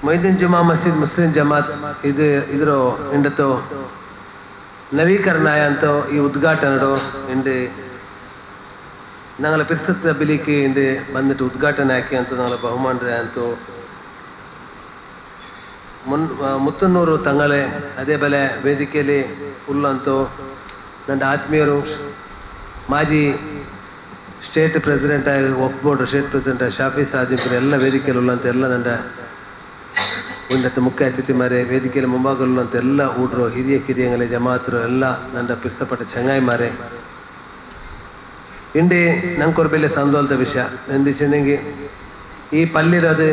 ಮೊಯ್ದೀನ್ ಜುಮಾ ಮಸೀದ್ Muslim Jamaat ಇದ್ರ ಇಂಡతో ನವೀಕರಣ ಆಯಂತೋ ಈ ಉದ್ಘಾಟನೆಡು ಇಂದು ഞങ്ങളെ പിരിസത്ത ബിലിക്ക് ಇಂದು ಬಂದಿಟ್ಟು ಉದ್ಘಾಟನೆ ಹಾಕಿ ಅಂತ ഞങ്ങളെ ಬಹುಮಾನ ಅಂತೂ ಮುತ್ತನ್ನೂರು ತಂಗಳೆ ಅದೇ ಬೆಲೆ ವೇದಿಕೆಯಲ್ಲಿ ಉಲ್ಲಂತೂ ನನ್ನ ಆತ್ಮೀಯರು ಮಾಜಿ ಸ್ಟೇಟ್ ಪ್ರೆಸಿಡೆಂಟ್ ಆಗಿ ವಕ್ಫ್ ಬೋರ್ಡ್ ಸ್ಟೇಟ್ ಪ್ರೆಸಿಡೆಂಟ್ ಶಾಫಿ ಸಾದಿಬ್ರು ಎಲ್ಲ ವೇದಿಕೆಯಲ್ಲಿ ಉಲ್ಲಂತ ಎಲ್ಲ ನನ್ನ ಉನ್ನತ ಮುಖ್ಯ ಅತಿಥಿ ಮಾರೆ ವೇದಿಕೆಯಲ್ಲಿ ಮುಂಭಾಗಲು ಅಂತ ಎಲ್ಲ ಊಡ್ರು ಹಿರಿಯ ಕಿರಿಯಂಗಲೆ ಜಮಾತರು ಎಲ್ಲ ನನ್ನ ಪಿರ್ಸಪಟ್ಟ ಚಂಗಾಯಿ ಮಾರೆ ಇಂಡಿ ನಂಗೆ ಬೆಲೆ ಸಂದೋಲದ ವಿಷಯ ಎಂದಿಚೆಂಗೆ ಈ ಪಲ್ಲಿರೋದು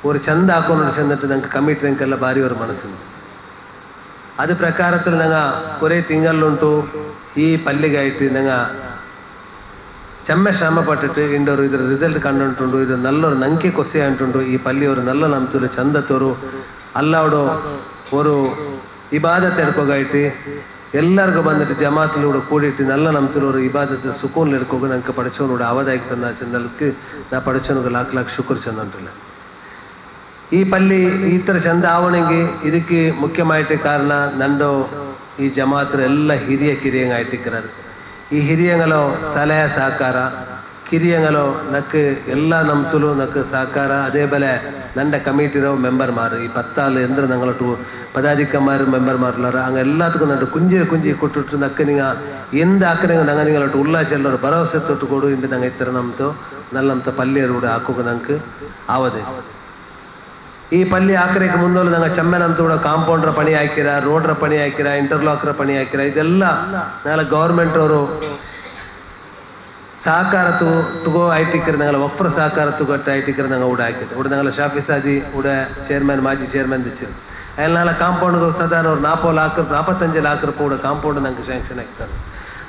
ஒரு ಚಂದ ಹಾಕೊಂಡು ಚಂದಿಟ್ಟು ನಂಗೆ ಕಮಿಟಿ ಅಂಕೆಲ್ಲ ಬಾರಿ ಅವ್ರ ಮನಸ್ಸಿಂದ ಅದು ಪ್ರಕಾರത്തിൽ ನಂಗೆ കുറേ ತಿಂಗಳುಂಟು ಈ ಪಲ್ಲಿಗಾಯಿಟ್ಟು ನಂಗೆ ಚೆಮ್ಮೆ ಶ್ರಮ ಪಟ್ಟಿಟ್ಟು ಇಂಡೋರು ಇದ್ರ ರಿಸಲ್ಟ್ ಕಂಡುಂಟುಂಡು ಇದು ನಲ್ಲೋರು ನಂಗೆ ಕೊಸೆ ಅಂಟುಂಡು ಈ ಪಲ್ಲಿಯವರು ನಲ್ಲ ನಂಬ್ತರು ಚಂದತ್ತವರು ಅಲ್ಲವಡು ஒரு ಇಬಾದತ್ ಎಡ್ಕೋಗಾಯಿಟ್ಟು ಎಲ್ಲರಿಗೂ ಬಂದಿಟ್ಟು ಜಮಾತ್ಲೂಡ ಕೂಡಿಟ್ಟು ನಲ್ಲ ನಂಬ್ತರು ಅವರು ಇಬಾದತ್ ಸುಕೂನ್ ಎಡ್ಕೋಗ ನಂಗೆ ಪಡಚೋನೂಡ ಅವದಾಗಿ ತಂದ ಚಂದಲ್ಕ್ಕೆ ನಾ ಪಡಚೋನಿಗೆ ಲಾಕ್ ಶುಕ್ರ ಚಂದ ಅಂಟಿಲ್ಲ ಈ ಪಲ್ಲಿ ಈ ಥರ ಚಂದ ಆವಣೆಗೆ ಇದಕ್ಕೆ ಮುಖ್ಯಮಾಯಿಟ್ಟು ಕಾರಣ ನಂದು ಈ ಜಮಾತ್ರ ಎಲ್ಲ ಹಿರಿಯ ಕಿರಿಯಂಗ ಆಯ್ತಿಕ್ಕಿರಾರು ಈ ಹಿರಿಯಂಗಲೋ ಸಲಹೆ ಸಹಕಾರ ಕಿರಿಯಂಗಲೋ ನಕ್ಕೆ ಎಲ್ಲ ನಮ್ತುಲು ನಕ್ಕೆ ಸಹಕಾರ ಅದೇ ಬೆಲೆ ನನ್ನ ಕಮಿಟಿರೋ ಮೆಂಬರ್ ಮಾರು ಈ ಪತ್ತಾಲು ಎಂದ್ರೆ ನಂಗಳೊಟ್ಟು ಪದಾಧಿಕಾರಿ ಮೆಂಬರ್ ಮಾರ್ಲಾರ ಹಂಗೆ ಎಲ್ಲದಕ್ಕೂ ನಂದು ಕುಂಜಿ ಕೊಟ್ಟು ನಕ್ಕೆ ನಿಂಗ ಎಂದ ಹಾಕಿನ ನಂಗೆ ನಿಂಗಳೊಟ್ಟು ಉಲ್ಲಾಚೆಲ್ಲರು ಭರವಸೆ ತೊಟ್ಟು ಕೊಡು ಇಂದು ನಂಗೆ ಇತ್ತರ ನಮ್ತು ನಲ್ಲಂತ ಪಲ್ಯರು ಕೂಡ ಹಾಕೋಕೆ ನಂಗೆ ಆವದೆ ಈ ಪಲ್ಲಿ ಹಾಕರೆಗೆ ಮುಂದೋಲು ನಂಗೆ ಚೆಮ್ಮೆನಂತ ಕೂಡ ಕಾಂಪೌಂಡ್ರ ಪಣಿ ಹಾಕಿರ ರೋಡ್ರ ಪಣಿ ಹಾಕಿರ ಇಂಟರ್ಲಾಕ್ರ ಪಣಿ ಹಾಕಿರ ಇದೆಲ್ಲ ನಾಳೆ ಗೌರ್ಮೆಂಟ್ ಅವರು ಸಹಕಾರ ತುಗೋ ಐಟಿಕರ್ ನಂಗೆ ಒಪ್ಪರ ಸಹಕಾರ ತುಗೊಟ್ಟು ಐಟಿಕರ್ ನಂಗೆ ಊಡ ಹಾಕಿದ್ರು ಊಡ ನಂಗೆ ಶಾಫಿ ಸಾದಿ ಊಡ ಚೇರ್ಮನ್ ಮಾಜಿ ಚೇರ್ಮನ್ ದಿಚ್ಚಿರು ಅಲ್ಲಿ ನಾಳೆ ಕಾಂಪೌಂಡ್ಗಳು ಸಾಧಾರಣ ಅವ್ರು 45 ಲಾಖ ಕೂಡ ಕಾಂಪೌಂಡ್ ನಂಗೆ ಶಾಂಕ್ಷನ್ ಆಗ್ತಾರೆ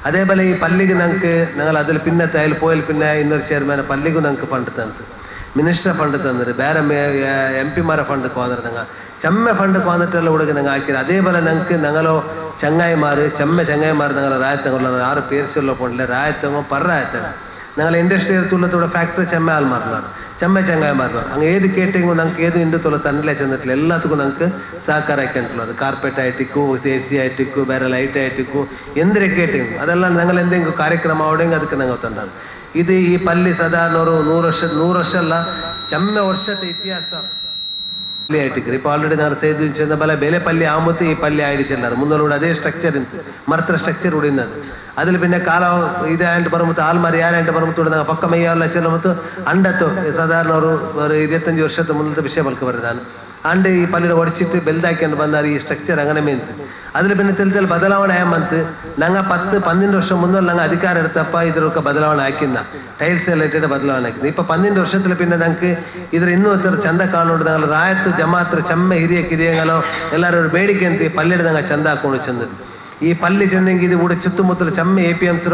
ಅದೇ ಬೆಲೆ ಈ ಪಲ್ಲಿಗೆ ನಂಗೆ ಅದ್ರಲ್ಲಿ ಪಿನ್ನ ತೈಲ್ ಪೋಯಲ್ ಪಿನ್ನ ಇನ್ನೊರು ಚೇರ್ಮನ್ ಪಲ್ಲಿಗೂ ನಂಗೆ ಫಂಡ್ ತಂತು ಮಿನಿಸ್ಟರ್ ಫಂಡ್ ತಂದ್ರೆ ಬೇರೆ MP ಮಾರ ಫಂಡ್ ಹೋದ್ರೆ ನಂಗೆ ಚೆಮ್ಮೆ ಫಂಡ್ ಹೋದಟ್ಟೆಲ್ಲ ಹುಡುಗ ನಂಗೆ ಹಾಕಿರ ಅದೇ ಬೆಲೆ ನಂಗೆ ನಂಗಲೋ ಚಂಗಾಯಿ ಮಾರು ಚಂಗಾಯಿ ಮಾರು ನಂಗೆ ರಾಯತ್ ತಗೊಳ್ಳ ಯಾರು ಪೇರ್ಸಲ್ಲ ಪೊಂಡ್ಲೆ ರಾಯತ್ ತಗೋ ಪರ್ರ ಆಯ್ತು ನಂಗೆ ಇಂಡಸ್ಟ್ರಿ ತುಳ್ಳ ಫ್ಯಾಕ್ಟ್ರಿ ಚೆಮ್ಮೆ ಹಾಲು ಮಾರ್ಲಾರು ಚಂಗಾಯಿ ಮಾರ್ಲಾರು ಹಂಗೆ ಏದು ಕೇಟಿಂಗು ನಂಗೆ ಏದು ಇಂಡು ತೊಲ ತಂಡ್ಲೆ ಚಂದಟ್ಲೆ ಎಲ್ಲದಕ್ಕೂ ನಂಗೆ ಸಹಕಾರ ಹಾಕ್ಯಂತಲ್ಲ ಅದು ಕಾರ್ಪೆಟ್ ಐಟಿಕ್ಕು AC ಐಟಿಕ್ಕು ಬೇರೆ ಲೈಟ್ ಐಟಿಕ್ಕು ಎಂದ್ರೆ ಕೇಟಿಂಗು ಅದೆಲ್ಲ ನಂಗೆ ಎಂದಿಂಗು ಕಾರ್ಯಕ್ರಮ ಅವಡೆಂಗೆ ಅದಕ್ಕೆ ನಂಗೆ ತಂಡ ಇದು ಈ ಪಲ್ಲಿ ಸಾಧಾರಣ 100 ವರ್ಷ ಅಲ್ಲ ಚೆಮ್ಮೆ ವರ್ಷದ ಇತಿಹಾಸ ಪಲ್ಲಿ ಐಟಿಕ್ರಿ ಇಪ್ಪ ಆಲ್ರೆಡಿ ನಾನು ಸೇದು ಬಲ ಬೆಲೆ ಪಲ್ಲಿ ಆಮತ್ತು ಈ ಪಲ್ಲಿ ಆಯ್ಡಿಸಲ್ಲಾರು ಮುಂದೋಡು ಅದೇ ಸ್ಟ್ರಕ್ಚರ್ ಇಂತು ಮರ್ತರ ಸ್ಟ್ರಕ್ಚರ್ ಉಡಿನದು ಅದ್ರಲ್ಲಿ ಪಿನ್ನ ಕಾಲ ಇದೇ ಆಂಟ್ ಬರಮತ್ತು ಆಲ್ಮಾರಿ ಯಾರು ಆಂಟ್ ಬರಮತ್ತು ನಂಗೆ ಪಕ್ಕ ಮೈಯಲ್ಲ ಚೆಲ್ಲ ಮತ್ತು ಅಂಡತ್ತು ಸಾಧಾರಣ ಅವರು 25 ವರ್ಷದ ಮುಂದೆ ವಿಷಯ ಬಲ್ಕ ಬರ್ರಿ ನಾನು ಅಂಡ್ ಈ ಪಲ್ಲಿನ ಒಡಚಿಟ್ಟು ಬೆಲ್ದಾಕೊಂಡು ಬಂದಾರ ಈ ಸ್ಟ್ರಕ್ಚರ್ ಅಂಗನೆ ಮೆಂತು ಅದ್ರಲ್ಲಿ ಪಿನ್ನ ತಿಳ್ದಲ್ಲಿ ಬದಲಾವಣೆ ಆಯಮ್ಮಂತು ನಂಗೆ 10-12 ವರ್ಷ ಮುಂದೆ ನಂಗೆ ಅಧಿಕಾರ ಇರ್ತಪ್ಪ ಇದ್ರಕ್ಕ ಬದಲಾವಣೆ ಹಾಕಿನ ಟೈಲ್ಸ್ ರಿಲೇಟೆಡ್ ಬದಲಾವಣೆ ಹಾಕಿದ್ದೆ ಇಪ್ಪ 12 ವರ್ಷದಲ್ಲಿ ಪಿನ್ನ ನಂಗೆ ಇದ್ರ ಇನ್ನೂ ಚಂದ ಕಾಣೋಡು ನಂಗೆ ರಾಯತ್ತು ಜಮಾತ್ರ ಚೆಮ್ಮೆ ಹಿರಿಯ ಕಿರಿಯಂಗಲೋ ಎಲ್ಲರೂ ಬೇಡಿಕೆ ಅಂತ ಪಲ್ಲೆಡ್ ನಂಗೆ ಚಂದ ಹಾಕೊಂಡು ಚಂದ ಈ ಪಲ್ಲಿ ಚೆಂದಂಗೆ ಇದು ಊಡ ಚುತ್ತಮುತ್ತಲು ಚೆಮ್ಮೆ APMs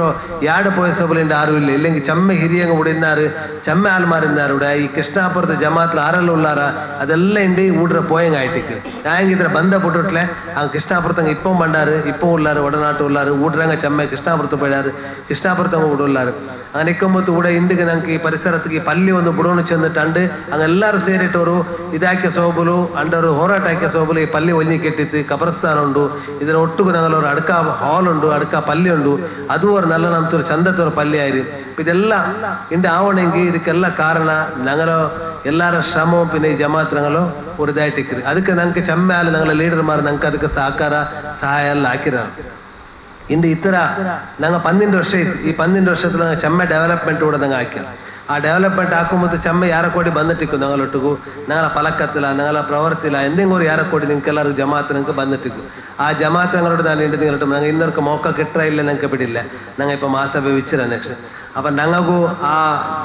ಯಾಡು ಪೋಯಸಬಲಿಂದ ಆರು ಇಲ್ಲ ಇಲ್ಲಂಗೆ ಚೆಮ್ಮೆ ಹಿರಿಯಂಗ ಉಡಿನಾರು ಚೆಮ್ಮೆ ಹಾಲು ಮಾರಿಂದಾರು ಉಡ ಈ ಕೃಷ್ಣಾಪುರದ ಜಮಾತ್ಲ ಆರಲ್ಲ ಉಳ್ಳಾರ ಅದೆಲ್ಲ ಇಂಡಿ ಊಡ್ರ ಪೋಯಂಗ ಆಯ್ತಿಕ್ಕೆ ಹ್ಯಾಂಗಿದ್ರ ಬಂದ ಬಿಟ್ಟುಟ್ಲೆ ಆ ಕೃಷ್ಣಾಪುರತಂಗ ಇಪ್ಪ ಬಂಡಾರು ಇಪ್ಪ ಉಳ್ಳಾರು ಒಡನಾಟು ಉಳ್ಳಾರು ಊಡ್ರಂಗ ಚೆಮ್ಮೆ ಕೃಷ್ಣಾಪುರತ ಬೇಡಾರು ಕೃಷ್ಣಾಪುರತಂಗ ಊಡುಳ್ಳಾರು ಆ ನಿಕ್ಕಂಬತ್ತು ಊಡ ಇಂದಿಗೆ ನಂಗೆ ಈ ಪರಿಸರಕ್ಕೆ ಪಲ್ಲಿ ಒಂದು ಬುಡೋನು ಚೆಂದಿಟ್ಟು ಅಂಡು ಹಂಗೆಲ್ಲರೂ ಸೇರಿಟ್ಟವರು ಇದಾಕೆ ಸೋಬುಲು ಅಂಡವರು ಹೋರಾಟ ಹಾಕಿ ಸೋಬುಲು ಈ ಪಲ್ಲಿ ಒಲ್ಲಿ ಕೆಟ್ಟಿತ್ತು ಕಬರಸ್ಥಾನ ಉಂಡು ಇದರ ಒಟ್ಟಿಗೆ ನಂಗಲವರು ಅಡ್ಕ ಹಾಲ್ ಉಂಡು ಅಡ್ಕ ಪಲ್ಲಿ ಉಂಡು ಅದು ಅವ್ರು ನಲ್ಲ ನಮ್ತವ್ರು ಚಂದತ್ತವ್ರ ಪಲ್ಲಿ ಆಯ್ರಿ ಇದೆಲ್ಲ ಇಂದ ಆವಣೆಂಗಿ ಇದಕ್ಕೆಲ್ಲ ಕಾರಣ ನಂಗಲೋ ಎಲ್ಲಾರ ಶ್ರಮ ಪಿನ್ನ ಈ ಜಮಾತ್ ನಂಗಲೋ ಉರಿದಾಯ್ತಿಕ್ರಿ ಅದಕ್ಕೆ ನಂಗೆ ಚೆಮ್ಮೆ ಹಾಲು ನಂಗಲ ಲೀಡರ್ ಮಾರು ನಂಗೆ ಅದಕ್ಕೆ ಸಹಕಾರ ಸಹಾಯ ಎಲ್ಲ ಹಾಕಿರ ಇಂದು ಈ ಥರ ನಂಗೆ 12 ವರ್ಷ ಇತ್ತು ಈ 12 ವರ್ಷದಲ್ಲಿ ನಂಗೆ ಚೆಮ್ಮೆ ಡೆವಲಪ್ಮೆಂಟ್ ಕೂಡ ನಂಗೆ ಹಾಕಿಲ್ಲ ಆ ಡೆವಲಪ್ಮೆಂಟ್ ಹಾಕೊಂಬತ್ತು ಚೆಮ್ಮೆ ಯಾರ ಕೊಡಿ ಬಂದಿಟ್ಟಿಕ್ಕು ನಂಗಲೊಟ್ಟಿಗೂ ನಂಗಲ ಫಲಕತ್ತಿಲ್ಲ ನಂಗಲ ಪ್ರವರ್ತಿಲ್ಲ ಎಂದಿಂಗೋರು ಯಾರ ಕೊಡಿ ನಿಂಗೆಲ್ಲರೂ ಜಮಾತ್ ನಂಗೆ ಬಂದಿಟ್ಟಿಕ್ಕು ಆ ಜಮಾತ್ ನಂಗಲೊಟ್ಟು ನಾನು ಇಂಡು ತಿಂಗಳೊಟ್ಟು ನಂಗೆ ಇನ್ನೊರ್ಕ ಮೌಕ ಕೆಟ್ಟರೆ ಇಲ್ಲ ನಂಗೆ ಬಿಡಿಲ್ಲ ನಂಗೆ ಇಪ್ಪ ಮಹಾಸಭೆ ವಿಚ್ಚಿರ ನೆಕ್ಸ್ಟ್ ಅಪ್ಪ ನಂಗೂ ಆ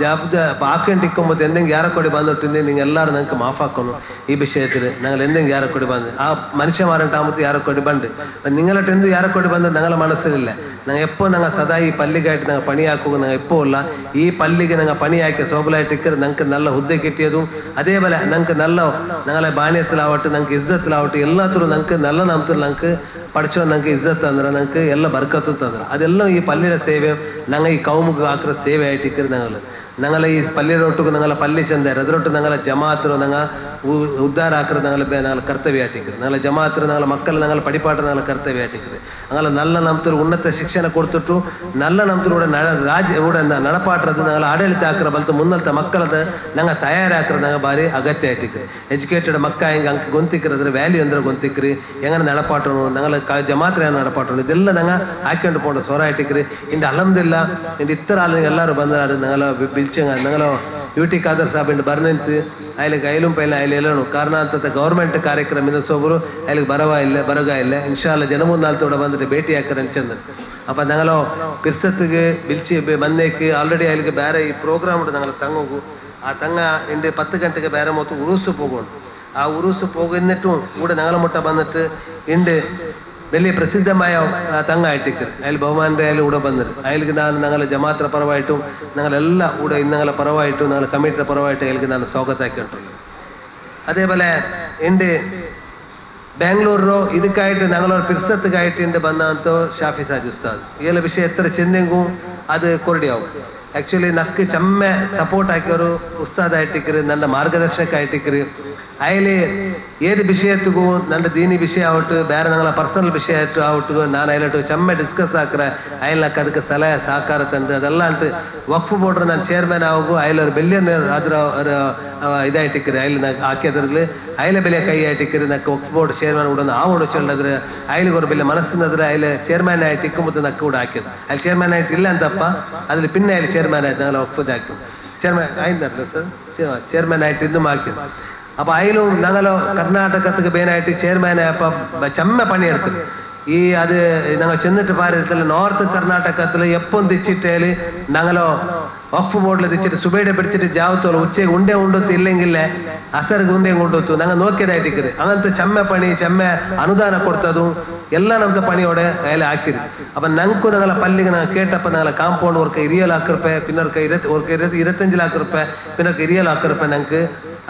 ಹಾಕೊಂಡು ಇಕ್ಕೊಂಬತ್ತು ಎಂದಂಗೆ ಯಾರ ಕೊಡಿ ಬಂದೊಟ್ಟಿಂದೆ ನಿಂಗೆ ಎಲ್ಲರೂ ನಂಗೆ ಮಾಫ್ ಹಾಕೋನು ಈ ವಿಷಯത്തിൽ ഞങ്ങൾ എന്തെങ്കിലും ಯಾರ ಕೊಡಿ ಬಂದು ಆ ಮನುಷ್ಯಮಾರಂಟಾಮತ್ತು ಯಾರ ಕೊಡಿ ಬಂದು നിങ്ങളൊട്ടെന്ത് ಯಾರ ಕೊಡಿ ಬಂದು ഞങ്ങളെ മനസ്സിലില്ല ഞങ്ങൾ എപ്പോൾ ഞങ്ങൾ സദാ ഈ പള്ളിക്കായിട്ട് ഞങ്ങൾ പണി ಹಾಕುವ ഞങ്ങൾ എപ്പോൾ ഉള്ള ഈ പള്ളിಗೆ ഞങ്ങൾ പണി ಹಾಕಿ ಸೋಬಲಾയിട്ട് ಇಕ್ಕರೆ ഞങ്ങൾക്ക് നല്ല ಹುದ್ದೆ കിട്ടിയതും അതേപോലെ ഞങ്ങൾക്ക് നല്ല ഞങ്ങളെ ಬಾಣ್ಯത്തിലാവട്ടെ ഞങ്ങൾക്ക് ಇಜ್ಜತ್ತಿಲಾವട്ടെ ಎಲ್ಲಾದರೂ ഞങ്ങൾക്ക് നല്ല നാമത്തിൽ ഞങ്ങൾക്ക് പഠിച്ചോ ഞങ്ങൾക്ക് ಇಜ್ಜತ್ ಅಂದ್ರೆ ഞങ്ങൾക്ക് ಎಲ್ಲ ಬರ್ಕತ್ತು ತಂದ್ರೆ ಅದೆಲ್ಲ ಈ ಪಲ್ಲಿಯ ಸೇವೆ ഞങ്ങൾ ಈ ಕೌಮುಗೆ ಹಾಕಿರೋ ಸೇವೆ ಆയിട്ട് ಇಕ್ಕರೆ ഞങ്ങൾ ಈ ಪಲ್ಲಿ ರೊಟ್ಟಿಗೆ ഞങ്ങളെ ಪಲ್ಲಿ ಚಂದ ಅದರೊಟ್ಟು ഞങ്ങളെ ಜಮಾತರು ഞങ്ങൾ ಉದ್ಧಾರ ಹಾಕಿದ್ರೆ ನಾಳೆ ಕರ್ತವ್ಯ ಆಟಿಕ್ಕಿರಿ ನಾಳೆ ಜಮಾತ್ರ ನಾಳೆ ಮಕ್ಕಳು ನಾಳೆ ಪಡಿಪಾಟ ನಾಳೆ ಕರ್ತವ್ಯ ಆಟಿಕ್ಕಿರಿ ನಾಳೆ ನಲ್ಲ ನಮ್ತರು ಉನ್ನತ ಶಿಕ್ಷಣ ಕೊಡ್ತಿಟ್ಟು ನಲ್ಲ ನಮ್ತರು ಕೂಡ ರಾಜ್ಯ ಕೂಡ ನಡಪಾಟ್ರದ್ದು ನಾಳೆ ಆಡಳಿತ ಹಾಕಿರ ಬಲ್ತು ಮುನ್ನಲ್ತ ಮಕ್ಕಳದ ನಂಗೆ ತಯಾರಿ ಹಾಕಿರ ನಂಗೆ ಭಾರಿ ಅಗತ್ಯ ಆಯ್ತಿಕ್ರಿ ಎಜುಕೇಟೆಡ್ ಮಕ್ಕ ಹಿಂಗೆ ಅಂಕ ಗೊಂತಿಕ್ಕಿರದ್ರೆ ವ್ಯಾಲ್ಯೂ ಅಂದ್ರೆ ಗೊಂತಿಕ್ರಿ ಹೆಂಗ ನಡಪಾಟನು ನಂಗೆ ಜಮಾತ್ರ ಏನು ನಡಪಾಟನು ಇದೆಲ್ಲ ನಂಗೆ ಹಾಕೊಂಡು ಪೋಂಡ ಸ್ವರ ಆಯ್ತಿಕ್ರಿ ಇಂದ ಅಲಮ್ದಿಲ್ಲ ಇಂದ ಇತ್ತರ ಎಲ್ಲರೂ ಬಂದಾರು ನಂಗೆಲ್ಲ ಬಿಲ್ಚಂಗ ನಂಗೆಲ್ಲ यूटी कादर साहब बर्नंत अयलूम पैल अयलू कारण अंत गवर्नमेंट कार्यक्रम सोबरू अल बरवा बरगा इंशाल्लाह जनमुंदाल बंद भेटी हाकर चंद अब नंगलो पिर्सत पिलिची बंदे आलरेडी अल बेरे प्रोग्राम तंगू आ तंग इंड 10 गंटे बेरे मत उरूस आ उरूस नंगल मुट बंद इंड വലിയ പ്രസിദ്ധമായ തങ്ങായിട്ടിക്കർ അതിൽ ബഹുമാനരായാലും കൂടെ വന്നിട്ട് അതിലേക്ക് ഞങ്ങളെ ജമാഅത്തിന്റെ പരമായിട്ടും ഞങ്ങളെല്ലാം കൂടെ ഇന്നങ്ങളെ പരമായിട്ടും ഞങ്ങളെ കമ്മിറ്റിയുടെ പരമായിട്ട് അതിലേക്ക് ഞാൻ സ്വാഗതമാക്കിയിട്ടുണ്ട് അതേപോലെ എൻ്റെ ബാംഗ്ലൂരിലോ ಇದಕ್ಕಾയിട്ട് ഞങ്ങളൊരു പിർസത്തുകായിട്ട് ಬಂದಂತ ಶಾಫಿ ಸಾಜ್ ಉಸ್ತಾದ್ ಈ ವಿಷಯ ಎತ್ತರ ಚೆಂದೆಂಗೂ ಅದು ಕೊರಡಿಯಾവും ಆಕ್ಚುಲಿ ನಕ್ಕೆ ಚಮ್ಮೆ ಸಪೋರ್ಟ್ ಹಾಕಿಯವರು ಉಸ್ತಾದ್ ಆಯ್ತಿಕ್ರಿ ನನ್ನ ಮಾರ್ಗದರ್ಶಕ ಆಯ್ತಿಕ್ರಿ ಅಯ್ಲಿ ಏದು ವಿಷಯತ್ತಿಗೂ ನನ್ನ ದೀನಿ ವಿಷಯ ಆವಟ್ಟು ಬೇರೆ ನಂಗಳ ಪರ್ಸನಲ್ ವಿಷಯ ಆವಟ್ಟು ನಾನು ಅಯ್ಲಟ್ಟು ಚಮ್ಮೆ ಡಿಸ್ಕಸ್ ಹಾಕ್ರೆ ಅಯ್ಲಕ್ಕೆ ಅದಕ್ಕೆ ಸಲಹೆ ಸಹಕಾರ ತಂದು ಅದೆಲ್ಲ ಅಂತ ವಕ್ಫ್ ಬೋರ್ಡ್ರ ನಾನು ಚೇರ್ಮನ್ ಆಗು ಅಯ್ಲವ್ರು ಬೆಲ್ಲಿಯನ್ನ ಅದ್ರ ಇದಾಯ್ತಿಕ್ರಿ ಅಯ್ಲಿ ನಾ ಹಾಕಿದ್ರಲ್ಲಿ ಅಯ್ಲೆ ಬೆಲೆ ಕೈ ಆಯ್ತಿಕ್ರಿ ನಕ್ಕೆ ವಕ್ಫ್ ಬೋರ್ಡ್ ಚೇರ್ಮನ್ ಕೂಡ ಆವಡು ಚೊಲ್ಲದ್ರೆ ಅಯ್ಲಿಗೆ ಅವ್ರ ಬೆಲೆ ಮನಸ್ಸಿನದ್ರೆ ಅಯ್ಲೆ ಚೇರ್ಮನ್ ಆಯ್ತಿಕ್ಕು ಮತ್ತು ನಕ್ಕ ಕೂಡ ಹಾಕಿದ್ರು ಅಲ್ಲಿ ಚೇರ್ಮನ್ ಆಯ್ತು ಇಲ್ಲ ಅಂತಪ್ಪ ಅದ್ರಲ್ಲಿ ಪಿನ್ನ ಅಲ್ಲಿ ಚೇರ್ಮನ್ ಆಯ್ತು ನಂಗೆಲ್ಲ ವಕ್ಫದ್ ಹಾಕಿ ಚೇರ್ಮನ್ ಆಯ್ತಲ್ಲ ಸರ್ ಚೇರ್ಮನ್ ಆಯ್ತು ಇನ್ನು ಹಾಕಿದ್ರು അപ്പൊ അതിലും ഞങ്ങൾ കർണാടകത്തിക്ക് മെയിനായിട്ട് ചെയർമാൻ ചെമ്മ പണിയെടുത്തത് ഈ അത് ഞങ്ങൾ ചെന്നിട്ട് പാരത്തില് നോർത്ത് കർണാടകത്തിൽ എപ്പം തെച്ചിട്ടേല് ഞങ്ങളോ വഖഫ് ബോർഡിൽ തെച്ചിട്ട് സുബൈഡെ പിടിച്ചിട്ട് ജാവത്തോളൂ ഉച്ചയ്ക്ക് ഉണ്ടേ കൊണ്ടൊത്തു ഇല്ലെങ്കിൽ അസർക്ക് ഉണ്ടേ കൊണ്ടൊത്തു ഞങ്ങൾ നോക്കിയതായിട്ടിക്കര് അങ്ങനത്തെ ചെമ്മ പണി ചെമ്മ അനുദാന കൊടുത്തതും ಎಲ್ಲ ನಮ್ದು ಪಣಿಯೋಡೆ ಕೈಲಿ ಹಾಕಿರಿ ಅಪ್ಪ ನಂಗೂ ನಂಗಲ ಪಲ್ಲಿಗೆ ನಾನು ಕೇಟಪ್ಪ ನಂಗಲ ಕಾಂಪೌಂಡ್ ವರ್ಕ್ 20 ಲಕ್ಷ ರೂಪಾಯಿ ಪಿನ್ನರ್ಕ 25 ಲಕ್ಷ ರೂಪಾಯಿ ಪಿನ್ನರ್ಕ 20 ಲಕ್ಷ ರೂಪಾಯಿ ನಂಗೆ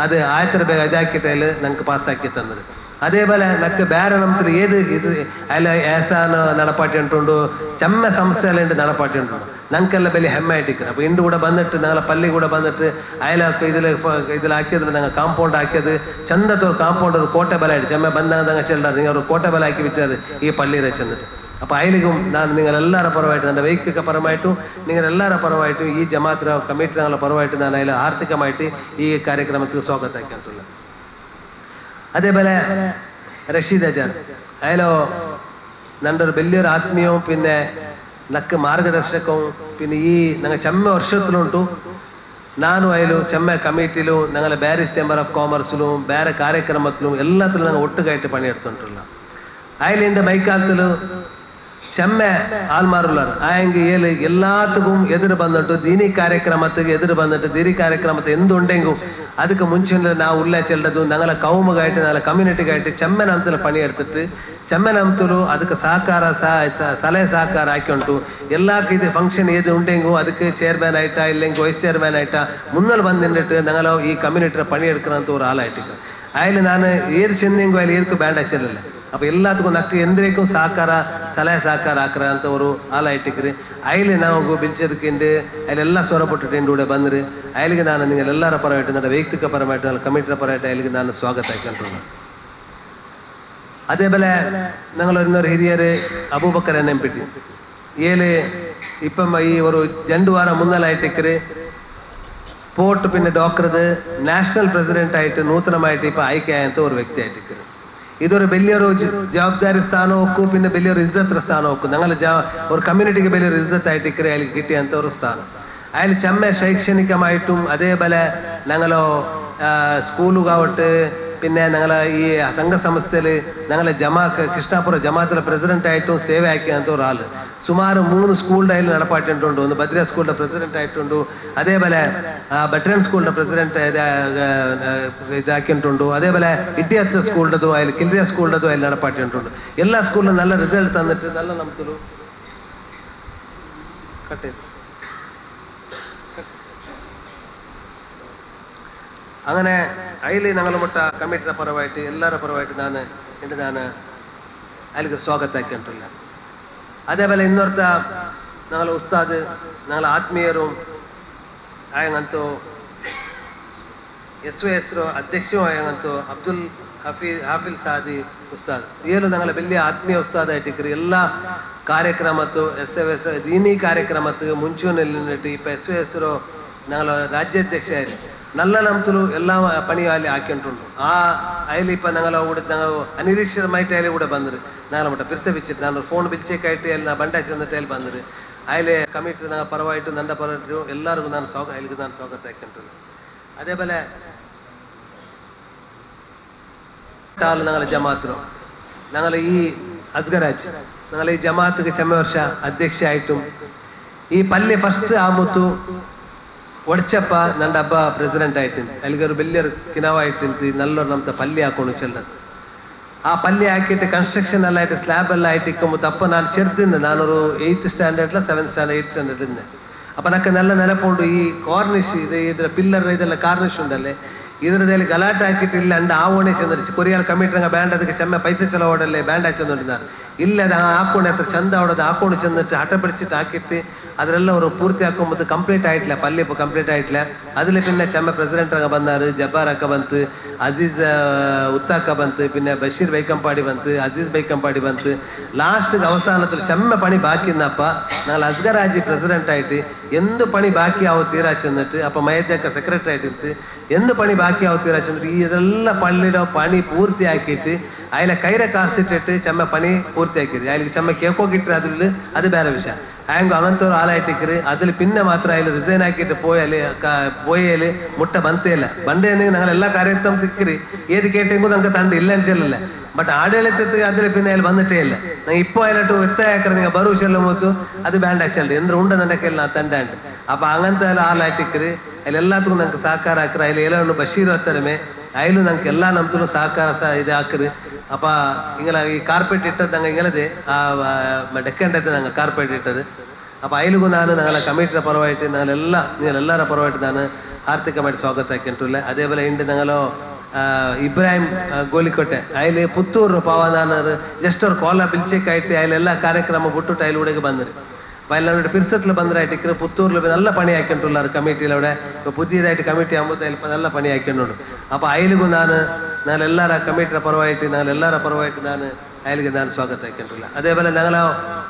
ಅದು ಆಯ್ತರ ಬೇಗ ಇದಾಕಿಟ್ಟಲ್ಲಿ ನಂಗೆ ಪಾಸ್ ಹಾಕಿ ತಂದ್ರು അതേപോലെ നക്ക് ಬೇರೆ ನಮ್ದು ഏത് ഇത് അല്ല ഏസാന് നടപ്പാട്ടി ഉണ്ടുണ്ട് ചെമ്മ സംസ്ഥയുണ്ട് നടപ്പാട്ടി ഉണ്ടുണ്ട് ഞങ്ങൾക്കെല്ലാം വലിയ ಹೆಮ್ಮೆ ಆಯ್ತಿಕ್ಕಿರಿ ಅಪ್ಪ ಇಂದು ಕೂಡ ಬಂದಿಟ್ಟು ഞങ്ങളെ ಪಲ್ಲಿ ಕೂಡ ಬಂದಿಟ್ಟು ಅಯಲಕ್ಕೆ ഇതിൽ ಹಾಕಿದ್ರೆ ഞങ്ങൾ ಕಾಂಪೌಂಡ್ ಹಾಕಿയത് ಚಂದದ ಕಾಂಪೌಂಡ್ ഒരു ಕೋಟೆ ಬಲ ಆಯ್ತು ಚೆಮ್ಮೆ ಬಂದಾಗ ನಂಗೆ ಚೆಲ್ಲಾರ നിങ്ങൾ ഒരു ಕೋಟೆ ಬಲ ಹಾಕಿ വെച്ചത് ഈ പള്ളിയിലെ ചെന്നിട്ട് അപ്പൊ അയലിക്കും ഞാൻ നിങ്ങളെല്ലാവരുടെ പരമായിട്ട് എൻ്റെ വൈಯಕ್ತಿಕ പരമായിട്ടും നിങ്ങളെല്ലാവരുടെ പരമായിട്ടും ഈ ജമാഅത്ത് കമ്മിറ്റി ഞങ്ങളുടെ പരമായിട്ട് ഞാൻ അതിൽ ആർത്ഥികമായിട്ട് ഈ കാര്യക്രമത്തിൽ സ്വാഗതമാക്കിയിട്ടുള്ളത് അതേപോലെ റഷീദ് അജാൻ അയാളോ ನನ್ನ വലിയൊരു ആത്മീയവും പിന്നെ നക്ക് മാർഗദർശകവും പിന്നെ ഈ ഞങ്ങൾ ചെമ്മ വർഷത്തിലുണ്ടു ನಾನು ಅಯ್ಲು ಚೆಮ್ಮೆ ಕಮಿಟಿಲು ഞങ്ങളെ ಬ್ಯಾರಿಸ್ ಚೇಂಬರ್ ಆಫ್ ಕಾಮರ್ಸ್ಲು ಬೇರೆ ಕಾರ್ಯಕ್ರಮത്തിലും ಎಲ್ಲത്തിലും ഞങ്ങൾ ഒട്ടുകായിട്ട് പണിയെടുത്തിട്ടുള്ള അയലിൻ്റെ മൈക്കാലത്തിലും ചെമ്മೆ ആൽമാറുള്ളർ ആയെങ്കിൽ ഏല് എല്ലാത്തുക്കും എതിര് ಬಂದಿಟ್ಟು ದೀನಿ ಕಾರ್ಯಕ್ರಮಕ್ಕೆ ಎದುರು ಬಂದಿಟ್ಟು ದೀನಿ ಕಾರ್ಯಕ್ರಮಕ್ಕೆ എന്തുണ്ടെങ്കിൽ ಅದಕ್ಕೆ ಮುಂಚೆ ನಾವು ಉಲ್ಲ ಚೆಲ್ಲದು ഞങ്ങളെ ಕೌಮಗಾയിട്ട് ഞങ്ങളെ ಕಮ್ಯುನಿಟಿಗಾയിട്ട് ಚೆಮ್ಮೆ ನಮ್ತಲು ಪಣಿ എടുത്തിട്ട് ಚೆಮ್ಮೆ ನಮ್ತಲು ಅದಕ್ಕೆ ಸಹಕಾರ ಸಲಹೆ ಸಹಕಾರ ಹಾಕೊಂಡು എല്ലാ ഇത് ഫംഗ്ഷൻ ഏത് ഉണ്ടെങ്കിൽ ಅದಕ್ಕೆ ചെയർമാൻ ആയിട്ടാ ഇല്ലെങ്കിൽ വൈസ് ചെയർമാൻ ആയിട്ടാ മുന്നൽ ಬಂದು നിന്നിട്ട് ഞങ്ങൾ ഈ കമ്മ്യൂണിറ്റിയുടെ പണി എടുക്കണമെന്ന് ഒരു ആളായിട്ട് അതിൽ ഞാൻ ഏത് ചെന്നെങ്കിൽ അതിൽ ഏർക്ക് ಬ್ಯಾಂಡ್ ಹಚ್ಚಲಿಲ್ಲ ಅಪ್ಪ ಎಲ್ಲದಕ್ಕೂ ನಕ್ಕೆ ಎಂದ್ರೇക്കും ಸಹಕಾರ ಸಲಹೆ ಸಹಕಾರ ಹಾಕ್ರ ಅಂತ ಅವರು ಆಲಾಯಿಟ್ಟಿಕ್ರಿ ಅಯ್ಲಿ ನಾವು ಬಿಲ್ಚದಕ್ಕಿಂಡು ಅಲ್ಲೆಲ್ಲ ಸ್ವರಪಟ್ಟು ಕೂಡ ಬಂದ್ರಿ ಅಯ್ಲಿಗೆ ನಾನು ನಿಂಗೆಲ್ಲರ ಪರವಾയിട്ട് ನನ್ನ ವೈಯಕ್ತಿಕ ಪರಮಾയിട്ട് ನನ್ನ ಕಮಿಟಿಯ ಪರವಾയിട്ട് ಅಯ್ಲಿಗೆ ನಾನು ಸ್ವಾಗತ ಹಾಕೊಂಡ್ರು അതേപോലെ ഞങ്ങൾ ಇನ್ನೊರು ಹಿರಿಯರು ಅಬೂಬಕರ್ ನೆಂಪಿಟ್ಟು ಏಳು ഇപ്പം ഈ ഒരു 2 ವಾರ മുന്നലായിട്ടിക്കര് പോർട്ട് പിന്നെ ഡോക്ടറത് നാഷണൽ പ്രസിഡന്റ് ആയിട്ട് നൂതനമായിട്ട് ഇപ്പൊ ആയിക്കായಂತ ഒരു വ്യക്തി ആയിട്ടിക്കര് ഇതൊരു വലിയൊരു ജവാബ്ദാരി സ്ഥാനവും പിന്നെ വലിയൊരു ഇജ്ജത്ത് സ്ഥാനവും ഞങ്ങൾ ഒരു കമ്മ്യൂണിറ്റിക്ക് വലിയൊരു ഇജ്ജത്ത് ആയിട്ടിക്കര് അതിൽ കിട്ടിയಂತ ഒരു സ്ഥാനം അതിൽ ചെമ്മ ശൈക്ഷണികമായിട്ടും അതേപോലെ ഞങ്ങളോ സ്കൂളുകാവട്ടെ പിന്നെ ഞങ്ങളെ ഈ സംഘ സംസ്ഥയിൽ ഞങ്ങളെ കೃಷ್ಣಾಪುರ ജമാഅത്തിലെ പ്രസിഡന്റ് ആയിട്ടും സേവ ആക്കിയಂತ ഒരു ആള് ಸುಮಾರು 3 ಸ್ಕೂಲ್ ಡೈಲಿ നടപ്പാട്ടിട്ടുണ്ട് ഒന്ന് ബദ്രിയ സ്കൂളിന്റെ പ്രസിഡന്റ് ആയിട്ടുണ്ട് അതേപോലെ ബട്ടറൻ സ്കൂളിന്റെ പ്രസിഡന്റ് ഇതാക്കിയിട്ടുണ്ട് അതേപോലെ വിദ്യാർത്ഥി സ്കൂളിൻ്റെതും അതിൽ കിൽറിയ സ്കൂളിൻ്റെതും അതിൽ നടപ്പാട്ടിട്ടുണ്ട് എല്ലാ സ്കൂളിലും നല്ല റിസൾട്ട് തന്നിട്ട് നല്ല നമുക്കൊരു അങ്ങനെ അതിൽ ഞങ്ങൾ മുട്ട കമ്മിറ്റിയുടെ പരമായിട്ട് എല്ലാവരുടെ പരമായിട്ട് ഞാൻ അതിലേക്ക് സ്വാഗതമാക്കിയിട്ടില്ല അതേപോലെ ಇನ್ನೊರ್ತ ഞങ്ങൾ ഉസ്താദ് ഞങ്ങൾ ആത്മീയരും ആയങ്ങಂತೂ SOS അധ്യക്ഷമായങ്ങനത്തു അബ്ദുൽ ಹಾಫಿಲ್ ಸಾದಿ ಉಸ್ತಾದ್ ಏನು ನಂಗಲ ಬೆಲ್ಲಿ ಆತ್ಮೀಯ ಉಸ್ತಾದ್ ಆಯ್ತಿಕ್ರಿ ಎಲ್ಲ ಕಾರ್ಯಕ್ರಮತ್ತು SOS ದೀನಿ ಕಾರ್ಯಕ್ರಮತ್ತು ಮುಂಚೂಣಿಯಲ್ಲಿ ಇಪ್ಪ SOS ನಂಗಲ ರಾಜ್ಯಾಧ್ಯಕ್ಷ ಆಯ್ತು ನಲ್ಲ ನಮ್ತುಲು ಎಲ್ಲ ಪಣಿ ಅಲ್ಲಿ ಹಾಕಿಂಟುಂಟು ಆ ಅಯ್ಲಿ ಇಪ್ಪ ನಂಗಲ ಕೂಡ ನಾವು ಅನಿರೀಕ್ಷಿತ ಮೈಟ್ ಅಲ್ಲಿ ಕೂಡ ಬಂದ್ರಿ ನಾನು ಮಟ್ಟ ಪಿರ್ಸೆ ಬಿಚ್ಚಿಟ್ಟು ನಾನು ಫೋನ್ ಬಿಚ್ಚೇಕಾಯ್ತು ಅಲ್ಲಿ ನಾ ಬಂಡೆ ಚಂದಟ್ಟು ಅಲ್ಲಿ ಬಂದ್ರಿ ಅಯ್ಲೆ ಕಮಿಟಿ ನಾ ಪರವಾಯಿತು ನಂದ ಪರವಾಯಿತು ಎಲ್ಲರಿಗೂ ನಾನು ಅಲ್ಲಿಗೆ ನಾನು ಸ್ವಾಗತ ಹಾಕಿಂಟು ಅದೇ ಬೆಲೆ ഞങ്ങളെ ജമാഅത്തിനോ ഞങ്ങളെ ഈ അസ്ഗരാജ് ഞങ്ങളെ ഈ ജമാഅത്തിക്ക് ചെമ്മ വർഷ അധ്യക്ഷയായിട്ടും ഈ പള്ളി ഫസ്റ്റ് ആമുത്തു ಒಡ್ಚಪ್ಪ ನನ್ನ ಹಬ್ಬ ಪ್ರೆಸಿಡೆಂಟ್ ಆಯ್ತೀನಿ ಅಲ್ಲಿಗೆ ಬೆಲ್ಲಿಯರು ಕಿನಾವಾಯ್ತು ನಲ್ಲರು ನಮ್ದು ಪಲ್ಲಿ ಹಾಕೊಂಡು ಚೆಲ್ಲದು ಆ ಪಲ್ಲಿ ಹಾಕಿಟ್ಟು ಕನ್ಸ್ಟ್ರಕ್ಷನ್ ಎಲ್ಲ ಆಯ್ತು ಸ್ಲ್ಯಾಬ್ ಎಲ್ಲ ಆಯ್ತು ಇಕ್ಕಂಬತ್ತಪ್ಪ ನಾನು ಚೆರ್ದಿದ್ದೆ ನಾನೊರು 8th ಸ್ಟ್ಯಾಂಡರ್ಡ್ಲ 7th standard 8th standard ಇದ್ದೆ ಅಪ್ಪ ನಕ್ಕ ನೆಲ್ಲ ನೆನಪುಂಡು ಈ ಕಾರ್ನಿಶ್ ಇದೆ ಇದ್ರ ಪಿಲ್ಲರ್ ಇದೆಲ್ಲ ಕಾರ್ನಿಶ್ ಉಂಡಲ್ಲೇ ಇದರದಲ್ಲಿ ಗಲಾಟೆ ಹಾಕಿಟ್ಟು ಇಲ್ಲ ಅಂಡ ಆ ಓಣೆ ಚಂದ್ರ ಕೊರಿಯಲ್ ಕಮಿಟ್ರಂಗ ಬ್ಯಾಂಡ್ ಅದಕ್ಕೆ ಚೆಮ್ಮೆ ಪೈಸೆ ಚಲೋ ಓಡಲ್ಲೇ ಬ್ಯಾಂಡ್ ಹಾಕಂದಿದ್ದಾರೆ ಇಲ್ಲ ಅದು ಹಾಕೊಂಡು ಹತ್ರ ಚಂದ ಹೊಡೋದು ಹಾಕೊಂಡು ಚಂದಿಟ್ಟು ಹಠ ಬಿಡಿಸಿಟ್ಟು ಹಾಕಿಟ್ಟು ಅದರೆಲ್ಲ ಅವರು ಪೂರ್ತಿ ಹಾಕೊಂಬತ್ತು ಕಂಪ್ಲೀಟ್ ಆಯ್ತಲ್ಲ ಪಲ್ಲಿ ಕಂಪ್ಲೀಟ್ ಆಯ್ತಲ್ಲ ಅದ್ರಲ್ಲಿ ಪಿನ್ನ ಚೆಮ್ಮೆ ಪ್ರೆಸಿಡೆಂಟ್ ರಂಗ ಬಂದಾರು ಜಬ್ಬಾರ್ ಅಕ್ಕ ಬಂತು ಅಜೀಜ್ ಉತ್ತಾಕ ಬಂತು ಪಿನ್ನ ಬಶೀರ್ ಬೈಕಂಪಾಡಿ ಬಂತು ಅಜೀಜ್ ಬೈಕಂಪಾಡಿ ಬಂತು ಲಾಸ್ಟ್ ಅವಸಾನത്തിൽ ಚೆಮ್ಮೆ ಪಣಿ ಬಾಕಿ ಇಂದಪ್ಪ ನಾಳೆ ಅಸ್ಗರಾಜಿ ಪ್ರೆಸಿಡೆಂಟ್ ಆಯ್ತು ಎಂದು ಪಣಿ ಬಾಕಿ ಅವು ತೀರಾ ಚೆಂದಿಟ್ಟು ಅಪ್ಪ ಮೈದ್ಯಕ್ಕ ಸೆಕ್ರೆಟರಿ ಆಯ್ತಿತ್ತು ಎಂದು ಪಣಿ ಬಾಕಿ ಅವು ತೀರಾ ಚಂದ್ರ ಇದೆಲ್ಲ ಪಳ್ಳಿಡೋ ಪಣಿ ಪೂರ್ತಿ ಹಾಕಿಟ್ಟು ಅಯ್ಲ ಕೈರ ಕಾಸಿಟ್ಟಿಟ್ಟು ಚೆಮ್ಮೆ ಪಣಿ ಪೂರ್ತಿ ಹಾಕಿರಿ ಅಲ್ಲಿಗೆ ಚೆಮ್ಮೆ ಕೇಕೋಗಿಟ್ರೆ ಅದ್ರಲ್ಲಿ ಅದು ಬೇರೆ ವಿಷಯ ಹ್ಯಾಂಗ ಅವಂತವ್ರು ಹಾಲಾಯ್ತಿಕ್ರಿ ಅದ್ರಲ್ಲಿ ಪಿನ್ನ ಮಾತ್ರ ಇಲ್ಲಿ ರಿಸೈನ್ ಹಾಕಿಟ್ಟು പോയല് മുട്ട ಬಂತೇ ಇಲ್ಲ ಬಂಡೆ ഞങ്ങളെല്ലാ ಕಾರ್ಯಕ್ರಮ ತಿಕ್ಕಿರಿ ಏದು ಕೇಟಿಂಗು ನಂಗೆ ತಂಡ ಇಲ್ಲ ಅಂತ ಹೇಳಿಲ್ಲ ಬಟ್ ಆಡಳಿತಕ್ಕೆ ಅದ್ರ ಪಿನ್ನ ಇಲ್ಲಿ ಬಂದಿಟ್ಟೇ ಇಲ್ಲ ನಂಗೆ ಇಪ್ಪು ಆಯ್ಲಟ್ಟು ಒತ್ತಾಯ ಹಾಕ್ರೆ ನಿಂಗೆ ಬರು ಚೆಲ್ಲ ಮೂತು ಅದು ಬ್ಯಾಂಡ್ ಹಚ್ಚಲ್ರಿ ಎಂದ್ರೆ ಉಂಡ ನಂಡಕ್ಕೆಲ್ಲ ನಾ ತಂಡ ಅಂಟ ಅಪ್ಪ ಹಂಗಂತ ಎಲ್ಲ ಹಾಲಾಯ್ತಿಕ್ರಿ ಅಲ್ಲಿ ಎಲ್ಲದಕ್ಕೂ ನಂಗೆ ಸಹಕಾರ ಹಾಕ್ರ ಇಲ್ಲಿ ಎಲ್ಲ ಬಶೀರ್ ಹತ್ತರಮೆ ಅಯ್ಲು ನಂಗೆ ಎಲ್ಲ ನಮ್ದು ಸಹಕಾರ ಇದು ಹಾಕ್ರಿ ಅಪ್ಪ ಹಿಂಗೆಲ್ಲ ಈ ಕಾರ್ಪೆಟ್ ಇಟ್ಟದ್ದು ನಂಗೆ ಹಿಂಗಲ್ಲದೆ ಆ ಡೆಕ್ಕಂಡ್ ಐತೆ ನಂಗೆ ಕಾರ್ಪೆಟ್ ಇಟ್ಟದು ಅಪ್ಪ ಅಯ್ಲಿಗೂ ನಾನು ನಂಗೆಲ್ಲ ಕಮಿಟಿಯ ಪರವಾಯಿಟ್ಟು ನಾನೆಲ್ಲ ನೀವೆಲ್ಲರ ಪರವಾಯಿಟ್ಟು ನಾನು ಆರ್ಥಿಕ ಮಾಡಿ ಸ್ವಾಗತ ಹಾಕಿಂಟಿಲ್ಲ ಅದೇ പോലെ ಇಂಡು ನಂಗಲೋ ಇಬ್ರಾಹಿಂ ಗೋಲಿಕೋಟೆ ಅಯ್ಲಿ ಪುತ್ತೂರು ಪವನಾನರು ಜಸ್ಟ್ ಅವ್ರು ಕೋಲ ಬಿಲ್ಚೆಕಾಯ್ತು ಅಯ್ಲೆಲ್ಲ ಕಾರ್ಯಕ್ರಮ ಬಿಟ್ಟು ಅಯ್ಲು ಹುಡುಗಿ ಬಂದ್ರಿ വയനാട് പിരിസത്തിൽ ബന്ധമായിട്ട് പുത്തൂരിൽ നല്ല പണി ആക്കിയിട്ടുള്ളാറ് കമ്മിറ്റിയിലവിടെ പുതിയതായിട്ട് കമ്മിറ്റി ആകുമ്പോൾ നല്ല പണി ആക്കിയിട്ടുണ്ട് അപ്പൊ അയലിಗೂ ನಾನು ಎಲ್ಲರ ಕಮಿಟಿಯ ಪರವಾಯಿಟ್ಟು ನಾನು ಅಯಲಿಗೆ ನಾನು ಸ್ವಾಗತ ಹಾಕಿಂಟಿಲ್ಲ അതേപോലെ ഞങ്ങളെ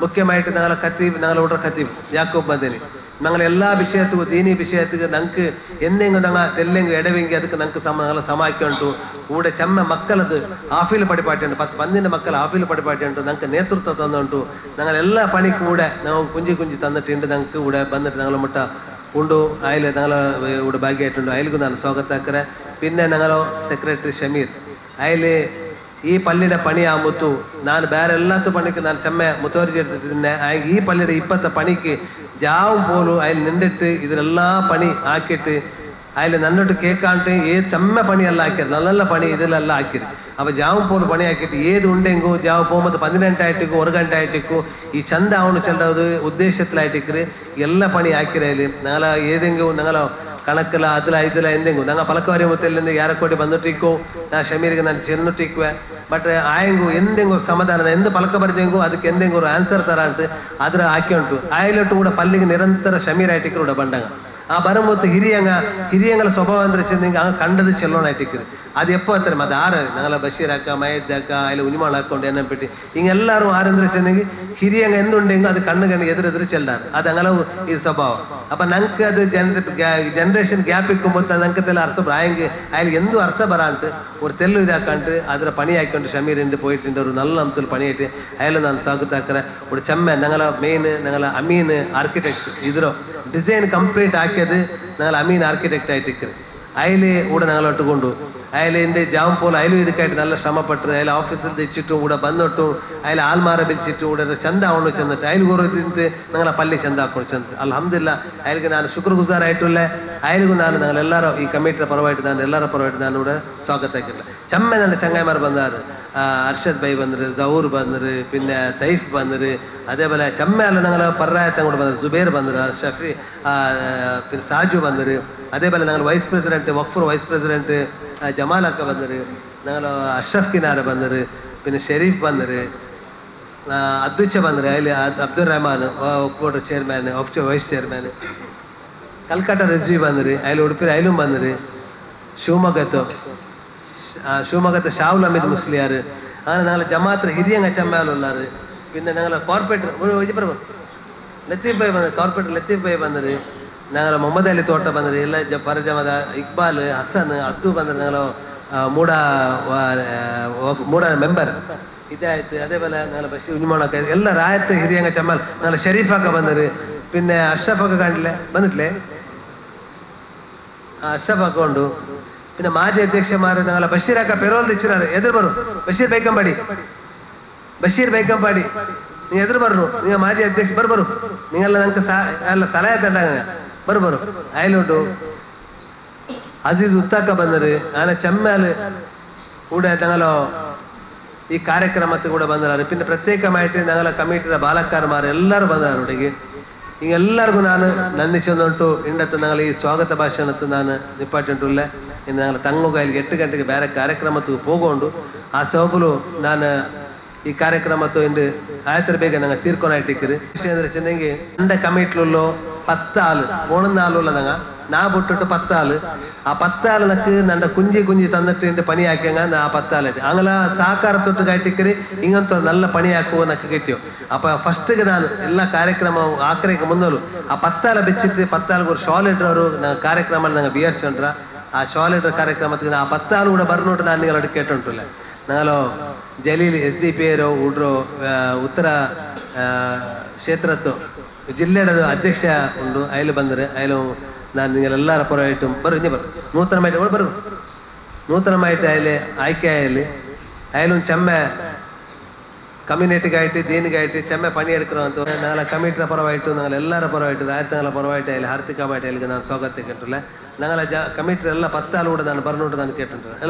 മുഖ്യമായിട്ട് ഞങ്ങളെ ഖത്തീബ് ഞങ്ങളെ ഉടർ ഖത്തീബ് യാക്കൂബ് മദനി ഞങ്ങളെ എല്ലാ വിഷയത്തിಗೂ ദീനി ವಿಷಯത്തിಗೂ ನಂಗೆ ಎಂದೆಂಗು ನಂಗೆ ಎಲ್ಲೆಂಗು ಎಡವೆಂಗಿ ಅದಕ್ಕೆ ನಂಗೆ ഞങ്ങളെ ಸಮಾಕಿ ಉಂಟು കൂടെ ചെമ്മ മക്കളത് ആഫീൽ പടിപാട്ടി ഉണ്ട് 10 മക്കൾ ആഫീൽ പടിപാട്ടി ഉണ്ട് ഞങ്ങൾക്ക് നേതൃത്വം തന്നുണ്ട് ഞങ്ങളെല്ലാ പണി കൂടെ ನಾವು കുഞ്ചി തന്നിട്ടുണ്ട് ഞങ്ങൾക്ക് കൂടെ വന്നിട്ട് ഞങ്ങൾ മുട്ട ಉಂಡು ಆಯ್ಲೆ ഞങ്ങളെ ഇവിടെ ಭಾಗಿಯಾയിട്ടുണ്ട് അയലിಗೂ ನಾನು ಸ್ವಾಗತ ಹಾಕ್ರೆ പിന്നെ ഞങ്ങളോ ಸೆಕ್ರೆಟರಿ ಶಮೀರ್ ಅಯ್ಲಿ ಈ ಪಲ್ಲಿನ ಪಣಿ ಆಮುತ್ತು ನಾನು ಬೇರೆ ಎಲ್ಲತ್ತು ಪಣಿಗೆ ನಾನು ಚೆಮ್ಮೆ ಮುತುವರ್ಜಿ ಇಡ್ತಿದ್ದೆ ಈ ಪಲ್ಲಿನ 20 ಪಣಿಗೆ ಜಾವು ಪೋಲು ಅಯ್ಲಿ ನಿಂದಿಟ್ಟು ಇದರೆಲ್ಲ ಪಣಿ ಹಾಕಿಟ್ಟು ಅಯ್ಲಿ ನನ್ನೊಟ್ಟು ಕೇಕಾಂಟು ಚೆಮ್ಮೆ ಪಣಿ ಎಲ್ಲ ಹಾಕಿರಿ ನಲ್ಲೆಲ್ಲ ಪಣಿ ಇದೆಲ್ಲ ಹಾಕಿರಿ ಅವ ಜಾವು ಪೋಲು ಪಣಿ ಹಾಕಿಟ್ಟು ಏದು ಉಂಡೆಂಗು ಜಾವು പോകുമ്പോൾ 12 ആയിട്ടിക്കു 1 ಗಂಟೆ ಆಯ್ತಿಕ್ಕು ಈ ಚಂದ ಅವನು ಚೆಲ್ಲೋದು ಉದ್ದೇಶത്തിലായിട്ടിಕ್ರಿ ಎಲ್ಲ ಪಣಿ ಹಾಕಿರಿ ಅಲ್ಲಿ ನಾಲ ಏದೆಂಗು ನಂಗಲ ಕಣಕ್ಕಲ್ಲ ಅದಲ ಇದೆಲ್ಲ ಎಂದೆಂಗು ನಂಗೆ ಪಲಕವಾರಿ ಮೊತ್ತಲ್ಲಿಂದ ಯಾರ ಕೋಟಿ ಬಂದುಟ್ಟಿಕ್ಕು ನಾ ಶಮೀರಿಗೆ ನಾನು ಚೆನ್ನುಟ್ಟಿಕ್ವೆ ಬಟ್ ಆಯಂಗು ಎಂದೆಂಗು ಸಮಾಧಾನ ಎಂದು ಪಲಕ ಬರ್ದೆಂಗು ಅದಕ್ಕೆ ಎಂದೆಂಗು ಆನ್ಸರ್ ತರ ಅಂತ ಅದ್ರ ಹಾಕಿ ಉಂಟು ಆಯ್ಲೊಟ್ಟು ಕೂಡ ಪಲ್ಲಿಗೆ ನಿರಂತರ ಶಮೀರ್ ಆಯ್ತಿಕ್ರು ಕೂಡ ಬಂಡಂಗ ಆ ಬರಮೊತ್ತು ಹಿರಿಯಂಗಲ ಸ್ವಭಾವ ಅಂದ್ರೆ ಚೆಂದಿಂಗ ಕಂಡದು ಚೆಲ್ಲೋಣ ಆಯ್ತಿಕ್ರಿ ಅದು ಎಪ್ಪ ಹತ್ತಾರೆ ಮತ್ತೆ ಆರು ನಂಗಲ ಬಶೀರ್ ಅಕ್ಕ ಮಹೇದ್ ಅಕ್ಕ ಅಲ್ಲಿ ಉನಿಮಾಳ ಹಾಕೊಂಡು ಏನಂಬಿಟ್ಟು ಹಿಂಗೆಲ್ಲಾರು ಆರಂದ್ರೆ ಚೆಂದಿಗೆ ಹಿರಿಯಂಗ ಎಂದುಂಡೆಂಗು ಅದು ಕಣ್ಣು ಎದುರೆದುರು ಚೆಲ್ಲಾರು ಅದು ಹಂಗಲವು ಇದು ಸ್ವಭಾವ ಅಪ್ಪ ನಂಗೆ ಅದು ಜನರೇಷನ್ ಗ್ಯಾಪ್ ಇಕ್ಕೊಂಬತ್ತ ನಂಕತೆಲ್ಲ ಅರ್ಸ ಆಯಂಗೆ ಅಯ್ಲಿಗೆ ಎಂದು ಅರ್ಸ ಬರ ಅಂತ ஒரு தெல்லு இதாக்காண்டு அதில் பணி ஆக்கிಕೊಂಡು ஷமீர் என்று போயிட்டு ஒரு நல்ல அம்சத்தில் பணியாட்டு அயல நான் சாகுத்து ಹಾಕ್ರೆ ஒரு ಚೆಮ್ಮೆ ನಂಗಲ ಮೇನ್ ನಂಗಲ ಅಮೀನ್ ಆರ್ಕಿಟೆಕ್ಟ್ ಇದ್ರು ಡಿಸೈನ್ ಕಂಪ್ಲೀಟ್ ಹಾಕಿയത് ನಂಗಲ ಅಮೀನ್ ಆರ್ಕಿಟೆಕ್ಟ್ ಆಯ್ತಿಕ್ರಿ ಅಯ್ಲಿ ಕೂಡ ನಂಗಲ ಒಟ್ಟುಕೊಂಡು അയലിന്റെ ജാം പോലെ അയലും ഇതൊക്കെയായിട്ട് നല്ല ശ്രമപ്പെട്ടു അയാൾ ഓഫീസിൽ തെച്ചിട്ടും കൂടെ വന്നിട്ടു അയാൾ ആൽമാര പിരിച്ചിട്ടും കൂടെ ചന്ത ആവണു ചെന്നിട്ട് അയൽ കുറവിട്ട് ഞങ്ങളെ പള്ളി ചന്ത ആക്കണം ചെന്നിട്ട് അൽഹംദുലില്ലാ അയാൾക്ക് ನಾನು ಶುಕ್ರಗುಜಾರ ಆಯ್ತುಲ್ಲ ಅಯಲಿಗೂ ನಾನು ഞങ്ങളെല്ലാരും ಈ ಕಮಿಟಿಯ ಪರವಾയിട്ട് ನಾನು ಎಲ್ಲರ ಪರವಾയിട്ട് ನಾನು ಕೂಡ ಸ್ವಾಗತ ಹಾಕಿಲ್ಲ ಚೆಮ್ಮೆ ನನ್ನ ಚಂಗಾಯಿಮಾರು ಬಂದಾರು ಅರ್ಷದ್ ಬೈ ಬಂದ್ರು ಜಹೂರ್ ಬಂದ್ರು പിന്നെ ಸೈಫ್ ಬಂದ್ರು അതേപോലെ ಚೆಮ್ಮೆ ಅಲ್ಲ ഞങ്ങളെ ಪರ್ರಾಯತ ಕೂಡ ಬಂದ್ರು ಜುಬೇರ್ ಬಂದ್ರು ಶಫಿ പിന്നെ ಸಾಜು ಬಂದ್ರು അതേപോലെ ഞങ്ങൾ വൈസ് പ്രസിഡന്റ് വഖഫ് വൈസ് പ്രസിഡന്റ് ജമാൽ അക്ക ಬಂದರು ഞങ്ങൾ ಅಶ್ರಫ್ ಕಿನಾರ ಬಂದರು പിന്നെ ഷെരീഫ് ಬಂದರು ಅಧ್ಯಕ್ಷ ಬಂದರು ಅಲ್ಲಿ ಅಬ್ದುಲ್ ರಹಮಾನ್ ಒಕ್ಕೂಟ chairman vice chairman Kalkatta Rizvi ಬಂದರು ಅಲ್ಲಿ ಉಡುಪಿ ಅಯ್ലും ಬಂದರು ಶಿವಮೊಗ್ಗದ ಶಾಹುಲ್ ಅಮೀದ್ ಮುಸ್ಲಿಯಾರ್ അങ്ങനെ ഞങ്ങൾ ജമാഅത്ത് ഹിരിയങ്ങ ചമ്പാലുള്ളാറ് പിന്നെ ഞങ്ങൾ കോർപ്പറേറ്റർ ലത്തീഫ് ഭായ് വന്നത് കോർപ്പറേറ്റർ ലത്തീഫ് ഭായ് വന്നത് ഞങ്ങൾ മുഹമ്മദ് അലി തോട്ട ಬಂದ್ರಿ ಎಲ್ಲ ಪರಜಮದ ಇಕ್ಬಾಲ್ ಹಸನ್ ಅದ್ದು ಬಂದ್ರೆ ഞങ്ങൾ ಮೂಡ ಮೆಂಬರ್ ಇದಾಯ್ತು അതേപോലെ ഞങ്ങൾ ബഷീർ ഉജ്മോണൊക്കെ ಎಲ್ಲ ರಾಯತ್ ಹಿರಿಯಂಗ ಚಮ್ಮಲ್ ഞങ്ങൾ ഷരീഫാക്ക ಬಂದ್ರಿ പിന്നെ അഷ്റഫൊക്കെ കണ്ടില്ലേ ಬಂದಿಟ್ಲೆ ಅಷ್ರಫಾಕ ಉಂಡು പിന്നെ ಮಾಜಿ ಅಧ್ಯಕ್ಷಮಾರು ഞങ്ങളെ ബഷീറാക്ക ಪೆರೋಲ್ ತೆಚ್ಚಿರಾರು ಎದುರು ಬರು ಬಶೀರ್ ಬೈಕಂಪಾಡಿ ನೀವು ಎದುರು ಬರ್ರು ನೀವು ಮಾಜಿ ಅಧ್ಯಕ್ಷ ಬರು ನೀವೆಲ್ಲ ನಂಗೆ ಎಲ್ಲ ಸಲಹೆ ತಂಡಾಗ ಬರು ಅಯಲುಂಟು ಅಜೀಜ್ ಉತ್ತಾಕ ಬಂದರು ಆನೆ ಚೆಮ್ಮಾಲು ಕೂಡ ഞങ്ങളോ ഈ ಕಾರ್ಯಕ್ರಮಕ್ಕೆ ಕೂಡ ಬಂದರು പിന്നെ ಪ್ರತ್ಯೇಕമായിട്ട് ഞങ്ങളെ കമ്മിറ്റിയുടെ ബാലക്കാരന്മാർ എല്ലാവരും ಬಂದರು ಒಟ್ಟಿಗೆ ಈಗ ಎಲ್ಲರಿಗೂ ನಾನು ನಂದಿಸುವುದುಂಟು ಇಂಡತ್ತು ഞങ്ങൾ ಈ ಸ್ವಾಗತ ಭಾಷಣತ್ತು ನಾನು ನಿಪ್ಪಾಟುಂಟುಲ್ಲ ಇನ್ನು ഞങ്ങൾ ತಂಗುಗಾಯಿಗೆ 8 ಗಂಟೆಗೆ ಬೇರೆ ಕಾರ್ಯಕ್ರಮಕ್ಕೆ ಹೋಗೋಂಡು ಆ ಸೋಬಲು ನಾನು ಈ ಕಾರ್ಯಕ್ರಮತ್ತು ಇಂದು ಆಯ್ತರ ಬೇಗ ನಂಗೆ ತೀರ್ಕೊನಾಯ್ತಿಕ್ಕಿರಿ ವಿಷಯ ಅಂದ್ರೆ ಚೆನ್ನಂಗೆ ಅಂಡ ಕಮಿಟ್ಲುಲ್ಲೋ 10 ಆಳು 1 ಆಳು ಉಳ್ಳದಂಗ ನಾ ಬಿಟ್ಟು 10 ಆಳು ಆ 10 ಆಳನಕ್ಕೆ ನಂಡ ಕುಂಜಿ ತന്നിಟ್ಟು ಪಣಿ ಹಾಕ್ಯಂಗ ನಾ 10 ಆಳು ಅಂಗಲ ಸಹಕಾರ ತೊಟ್ಟು ಕಾಯ್ತಿಕ್ಕಿರಿ ಹಿಂಗಂತ ನಲ್ಲ ಪಣಿ ಹಾಕುವ ನಕ್ಕೆ ಗಿಟ್ಟಿಯೋ ಅಪ್ಪ ಫಸ್ಟ್ಗೆ ನಾನು ಎಲ್ಲ ಕಾರ್ಯಕ್ರಮ ಆಖರಿಗೆ ಮುಂದಲು ಆ 10 ಆಳು ಬೆಚ್ಚಿಟ್ಟು 10 ಆಳಿಗೆ ஒரு ಶಾಲ್ ಇಡ್ರವರು ಕಾರ್ಯಕ್ರಮ ನಂಗೆ ಬಿಯರ್ ಚಂದ್ರ ಆ ಶಾಲ್ ಇಡ್ರ ಕಾರ್ಯಕ್ರಮಕ್ಕೆ ಆ 10 ಆಳು ಕೂಡ ಬರ್ನೋಟು ನಾನು ನಿങ്ങളോട് ಕೇಟುಂಟುಲ್ಲ ನಾನು ಜಲೀಲ್ SDP ಉಡ್ರು ಉತ್ತರ ಕ್ಷೇತ್ರದ್ದು ಜಿಲ್ಲೆಯ ಅಧ್ಯಕ್ಷ ಉಂಡು ಅಯಲು ಬಂದರೆ ಅಯಲು ನಾನು ನಿಂಗೆಲ್ಲರ ಪರವಾಯಿಟ್ಟು ನೂತನമായിട്ട് അതിൽ ആയിക്കയായാല് അയാലും ചെമ്മ കമ്മ്യൂണിറ്റിക്കായിട്ട് ദീനികായിട്ട് ചെമ്മ പണിയെടുക്കണമെന്ന് ഞങ്ങളെ കമ്മിറ്റിയുടെ പരമായിട്ട് ഞങ്ങൾ എല്ലാവരുടെ പരമായിട്ട് രാജ്യങ്ങളെ പരമായിട്ട് അതിൽ ഹാർദികമായിട്ട് അതിലേക്ക് ഞാൻ സ്വാഗതം കേട്ടില്ല ഞങ്ങളെ കമ്മിറ്റിയുടെ എല്ലാ 10 ആളുകൂടെ ഞാൻ പറഞ്ഞുകൊണ്ട് ഞാൻ കേട്ടിട്ടുണ്ട്.